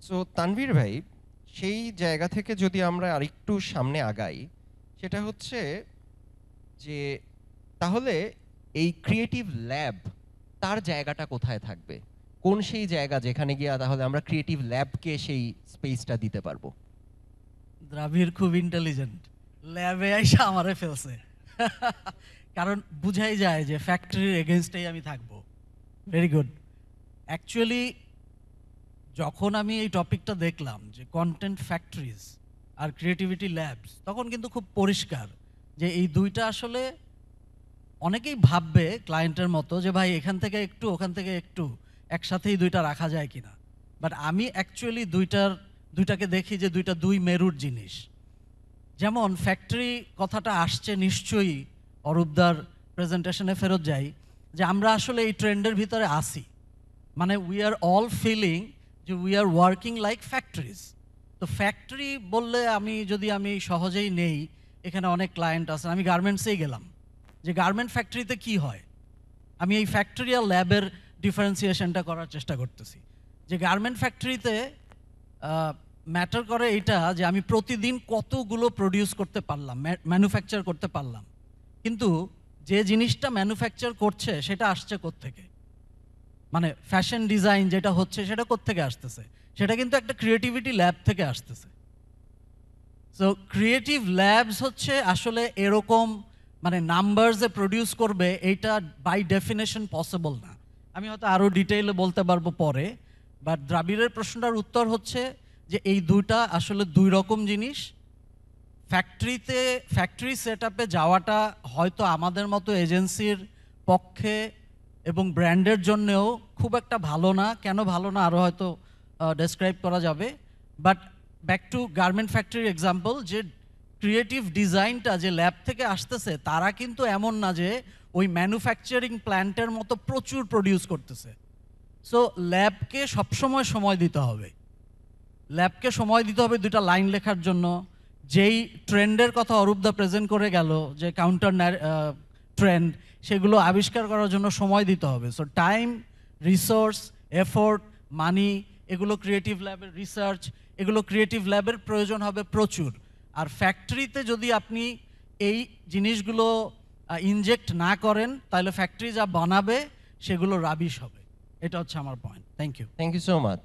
So Tanvir ভাই, সেই জায়গা থেকে যদি আমরা আরেকটু সামনে আগাই, সেটা হচ্ছে যে তাহলে এই ক্রিয়েটিভ ল্যাব তার জায়গাটা কোথায় থাকবে? কোন সেই জায়গা যেখানে গিয়ে তাহলে আমরা ক্রিয়েটিভ ল্যাবকে সেই স্পেসটা দিতে পারবো? দ্রাবিড় খুব ইন্টেলিজেন্ট, ল্যাবে আইসা আমারে ফেলছে। কারণ বুঝাই যায় যে ফ্যাক্টরির এগেনস্টেই আমি থাকবো। Very good. অ্যাকচুয়ালি যখন আমি এই টপিকটা দেখলাম যে কন্টেন্ট ফ্যাক্টরিজ আর ক্রিয়েটিভিটি ল্যাবস, তখন কিন্তু খুব পরিষ্কার যে এই দুইটা আসলে অনেকেই ভাববে ক্লায়েন্টের মতো যে ভাই এখান থেকে একটু ওখান থেকে একটু একসাথেই দুইটা রাখা যায় কিনা। বাট আমি অ্যাকচুয়ালি দুইটাকে দেখি যে দুই মেরুর জিনিস। যেমন ফ্যাক্টরি কথাটা আসছে নিশ্চয়ই অরূপদার প্রেজেন্টেশনে ফেরত যাই, যে আমরা আসলে এই ট্রেন্ডের ভিতরে আসি, মানে উই আর অল ফিলিং যে we are working like factories. তো ফ্যাক্টরি বললে আমি সহজেই নেই, এখানে অনেক ক্লায়েন্ট আছে, আমি গার্মেন্টসেই গেলাম, যে গার্মেন্ট ফ্যাক্টরিতে কি হয়, আমি এই ফ্যাক্টরি আর ল্যাবের ডিফারেন্সিয়েশনটা করার চেষ্টা করতেছি। যে গার্মেন্ট ফ্যাক্টরিতে ম্যাটার করে এটা যে আমি প্রতিদিন কতগুলো প্রডিউস করতে পারলাম, ম্যানুফ্যাকচার করতে পারলাম, কিন্তু যে জিনিসটা ম্যানুফ্যাকচার করছে সেটা আসছে কোত্থেকে, মানে ফ্যাশন ডিজাইন যেটা হচ্ছে সেটা কোত্থেকে আসতেছে, সেটা কিন্তু একটা ক্রিয়েটিভিটি ল্যাব থেকে আসতেছে। সো ক্রিয়েটিভ ল্যাবস হচ্ছে আসলে এরকম, মানে নাম্বারসে প্রডিউস করবে, এইটা বাই ডেফিনেশন পসিবল না। আমি হয়তো আরও ডিটেইলে বলতে পারবো পরে, বাট দ্রাবিড়ের প্রশ্নটার উত্তর হচ্ছে যে এই দুইটা আসলে দুই রকম জিনিস। ফ্যাক্টরি সেট আপে যাওয়াটা হয়তো আমাদের মতো এজেন্সির পক্ষে এবং ব্র্যান্ডের জন্যেও খুব একটা ভালো না। কেন ভালো না আরও হয়তো ডেসক্রাইব করা যাবে। বাট ব্যাক টু গার্মেন্ট ফ্যাক্টরির এক্সাম্পল, যে ক্রিয়েটিভ ডিজাইনটা যে ল্যাব থেকে আসতেছে, তারা কিন্তু এমন না যে ওই ম্যানুফ্যাকচারিং প্ল্যান্টের মতো প্রচুর প্রডিউস করতেছে। সো ল্যাবকে সবসময় সময় দিতে হবে, ল্যাবকে সময় দিতে হবে দুইটা লাইন লেখার জন্য। যেই ট্রেন্ডের কথা অরূপদা প্রেজেন্ট করে গেল, যে কাউন্টার ট্রেন্ড, সেগুলো আবিষ্কার করার জন্য সময় দিতে হবে। সো টাইম, রিসোর্স, এফোর্ট, মানি, এগুলো ক্রিয়েটিভ ল্যাবের রিসার্চ, এগুলো ক্রিয়েটিভ ল্যাবের প্রয়োজন হবে প্রচুর। আর ফ্যাক্টরিতে যদি আপনি এই জিনিসগুলো ইনজেক্ট না করেন, তাহলে ফ্যাক্টরি যা বানাবে সেগুলো রাবিশ হবে। এটা হচ্ছে আমার point. Thank you. Thank you so much.